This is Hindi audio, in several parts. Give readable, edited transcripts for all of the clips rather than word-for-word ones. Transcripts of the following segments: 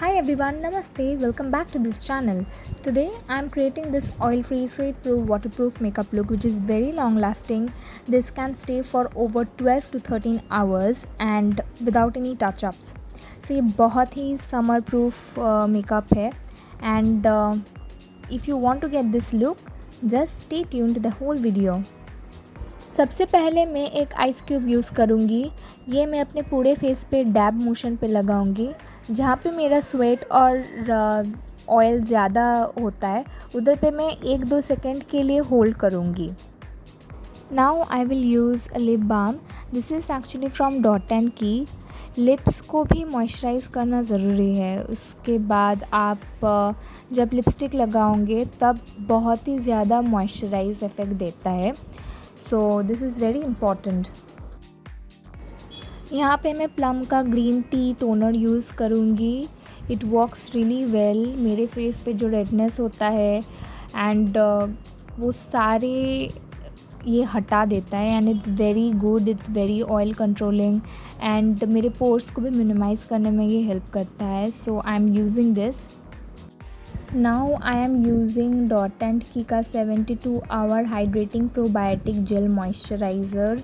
Hi everyone, Namaste. Welcome back to this channel. Today I am creating this oil-free, sweat-proof, waterproof makeup look which is very long-lasting. This can stay for over 12 to 13 hours and without any touch-ups. So ये बहुत ही summer proof makeup है and if you want to get this look, just stay tuned to the whole video. सबसे पहले मैं एक आइस क्यूब यूज़ करूँगी। ये मैं अपने पूरे फेस पे डैब मोशन पे लगाऊँगी। जहाँ पे मेरा स्वेट और ऑयल ज़्यादा होता है उधर पे मैं 1-2 सेकेंड के लिए होल्ड करूँगी। Now I will use a lip balm. This is actually from Dot and Key. Lips को भी मॉइस्चराइज़ करना ज़रूरी है। उसके बाद आप जब लिपस्टिक लगाओगे तब बहुत ही ज़्यादा मॉइस्चराइज इफ़ेक्ट देता है। So this is very important. यहाँ पे मैं प्लम का ग्रीन टी टोनर यूज़ करूँगी। It works really well. मेरे फेस पे जो रेडनेस होता है एंड वो सारे ये हटा देता है and it's very good, it's very oil controlling and मेरे पोर्स को भी मिनिमाइज़ करने में ये हेल्प करता है। So I am using this. Now I am using Dot and Key का 72-hour hydrating probiotic gel moisturizer.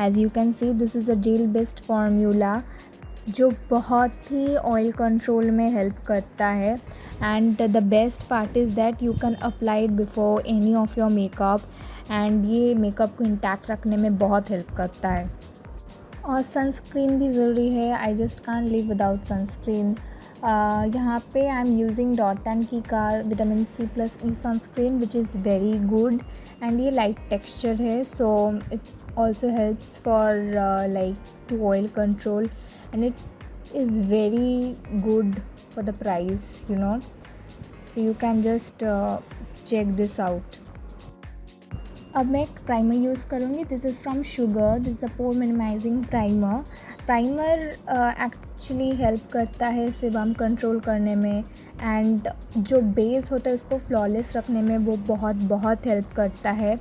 As you can see, this is a gel based formula जो बहुत ही ऑयल कंट्रोल में हेल्प करता है and the best part is that you can apply it before any of your makeup and ये मेकअप को इंटैक्ट रखने में बहुत हेल्प करता है। और सनस्क्रीन भी ज़रूरी है। I just can't live without sunscreen. यहाँ पे I am using Dot and Key का vitamin C plus E sunscreen which is very good and ये लाइट टेक्सचर है। So it also helps for like to oil control and it is very good for the price you know. So you can just check this out. अब मैं एक प्राइमर यूज़ करूँगी। This is from Sugar. This is a pore minimising primer actually help करता है सेबम कंट्रोल करने में एंड जो बेस होता है उसको फ्लॉलेस रखने में वो बहुत हेल्प करता है।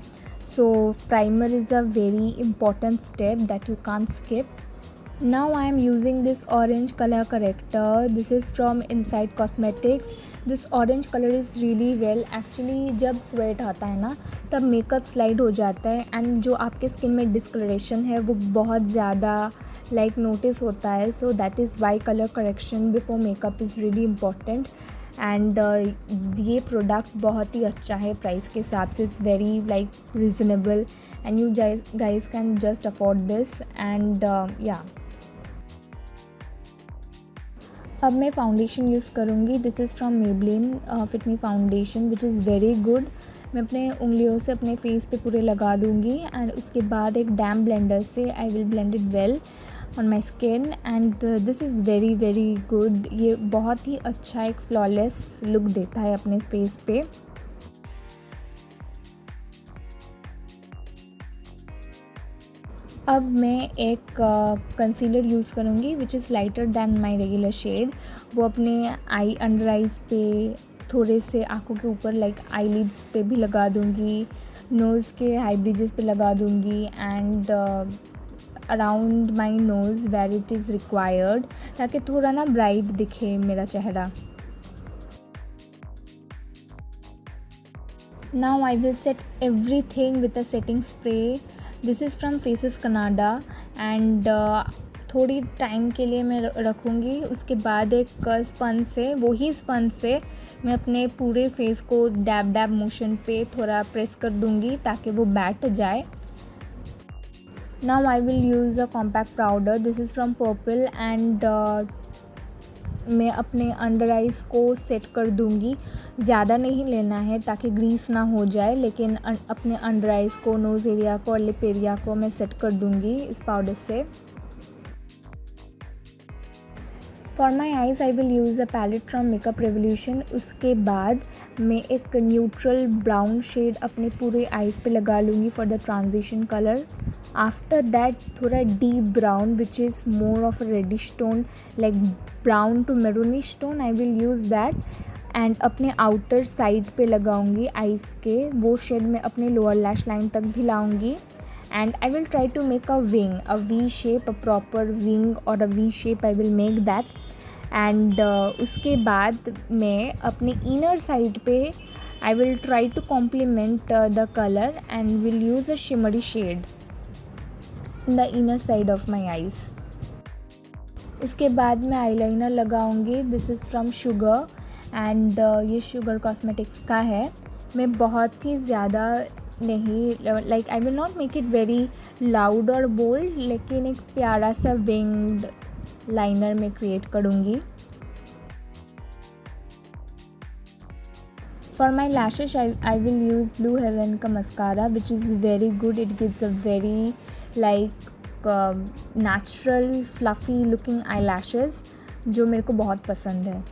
So primer is a very important step that you can't skip. Now I am using this orange color corrector. This is from Inside Cosmetics. This orange color is really well. Actually जब स्वेट आता है ना तब मेकअप स्लाइड हो जाता है एंड जो आपके स्किन में डिस्कलरेशन है वो बहुत ज़्यादा लाइक नोटिस होता है। So that is why colour correction before makeup is really important and ये प्रोडक्ट बहुत ही अच्छा है प्राइस के हिसाब से। It's very like reasonable and you guys can just afford this and या। अब मैं फाउंडेशन यूज़ करूँगी। This is from Maybelline fit me foundation which is very good. मैं अपने उंगलियों से अपने फेस पे पूरे लगा दूँगी एंड उसके बाद एक डैम ब्लेंडर से I will blend it well on my skin and this is very good. ये बहुत ही अच्छा एक फ्लॉलेस लुक देता है अपने फेस पे। अब मैं एक कंसीलर यूज़ करूँगी which is lighter than my regular shade. वो अपने आई अंडर आइज़ पे थोड़े से आँखों के ऊपर लाइक आई लिड्स पे भी लगा दूँगी, नोज़ के हाई ब्रिजेस पे लगा दूँगी and around my nose where it is required ताकि थोड़ा ना ब्राइट दिखे मेरा चेहरा। Now I will set everything with a setting spray. This is from Faces Canada and थोड़ी टाइम के लिए मैं रखूँगी। उसके बाद एक स्पंज से वही स्पंज से मैं अपने पूरे फेस को डैब मोशन पे थोड़ा प्रेस कर दूँगी ताकि वो बैठ जाए। Now I will use a compact powder. This is from Purple and मैं अपने अंडर आइज़ को सेट कर दूँगी। ज़्यादा नहीं लेना है ताकि ग्रीस ना हो जाए लेकिन अपने अंडर आइज़ को, नोज़ एरिया को और लिप एरिया को मैं सेट कर दूँगी इस पाउडर से। For my eyes I will use a palette from Makeup Revolution. उसके बाद मैं एक न्यूट्रल ब्राउन शेड अपने पूरे आइज़ पे लगा लूँगी for the transition colour. After that थोड़ा deep brown which is more of a reddish tone like brown to maroonish tone I will use that and अपने आउटर साइड पे लगाऊंगी आइज़ के। वो शेड मैं अपने लोअर लैश लाइन तक भी लाऊंगी and I will try to make a wing, a V shape, a proper wing or a V shape I will make that and उसके बाद मैं अपने इनर साइड पे I will try to complement the colour and will use a shimmery shade in the inner side of my eyes. इसके बाद मैं आईलाइनर लगाऊंगी। This is from Sugar and ये शुगर कॉस्मेटिक्स का है। मैं बहुत ही ज़्यादा नहीं, like I will not make it very loud और बोल्ड, लेकिन एक प्यारा सा विंग्ड लाइनर में क्रिएट करूँगी। For my lashes I will use Blue Heaven का mascara which is very good. It gives a very like natural fluffy looking eye lashes जो मेरे को बहुत पसंद है।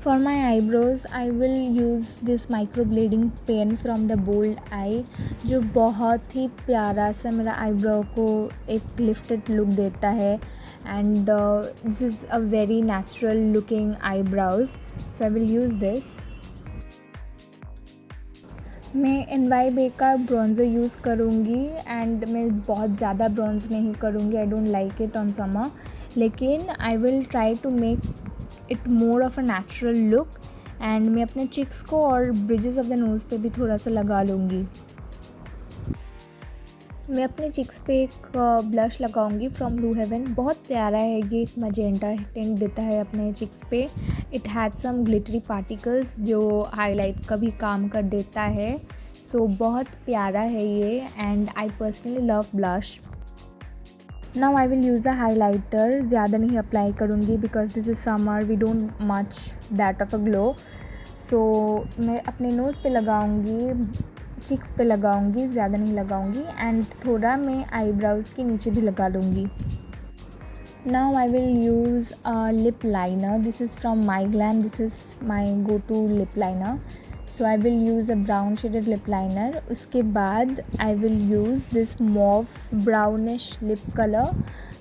For my eyebrows, I will use this microblading pen from the Bold Eye जो बहुत ही प्यारा सा मेरा eyebrow को एक lifted look देता है and this is a very natural looking eyebrows, so I will use this. मैं NYB का ब्रॉन्ज़र यूज़ करूँगी एंड मैं बहुत ज़्यादा ब्रॉन्ज़ नहीं करूँगी, I don't like it on summer, लेकिन I will try to make it more of a natural look and मैं अपने चिक्स को और ब्रिजेस ऑफ द नोज़ पे भी थोड़ा सा लगा लूँगी। मैं अपने चिक्स पे एक ब्लश लगाऊंगी फ्रॉम ब्लू हेवन। बहुत प्यारा है ये, एक मजेंटा टिंट देता है अपने चिक्स पे। It has some glittery particles जो हाईलाइट का भी काम कर देता है, सो बहुत प्यारा है ये and I personally love blush. Now I will use a highlighter. ज़्यादा नहीं अप्लाई करूँगी because this is summer, we don't much that of a glow, so मैं अपने नोज़ पे लगाऊँगी, चिक्स पे लगाऊंगी, ज़्यादा नहीं लगाऊंगी एंड थोड़ा मैं आईब्राउज़ के नीचे भी लगा दूंगी। Now I will use lip liner. This is from MyGlamm, this is my go to lip liner, so I will use a brown shaded lip liner. उसके बाद I will use this mauve brownish lip colour.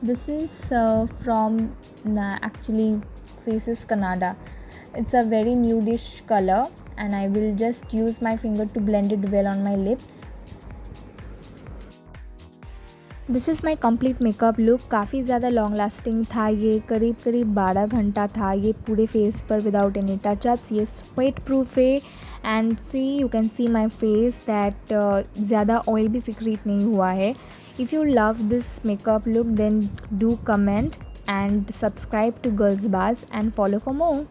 This is from actually Faces Canada. It's a very nudish color and I will just use my finger to blend it well on my lips. This is my complete makeup look. काफ़ी ज़्यादा लॉन्ग लास्टिंग था ये, करीब 12 घंटा था ये पूरे फेस पर विदाउट एनी टचअप्स। ये स्वेट प्रूफ है and see you can see my face that ज़्यादा ऑयल भी सिक्रीट नहीं हुआ है। If you love this makeup look then do comment and subscribe to Girls Buzz and follow for more.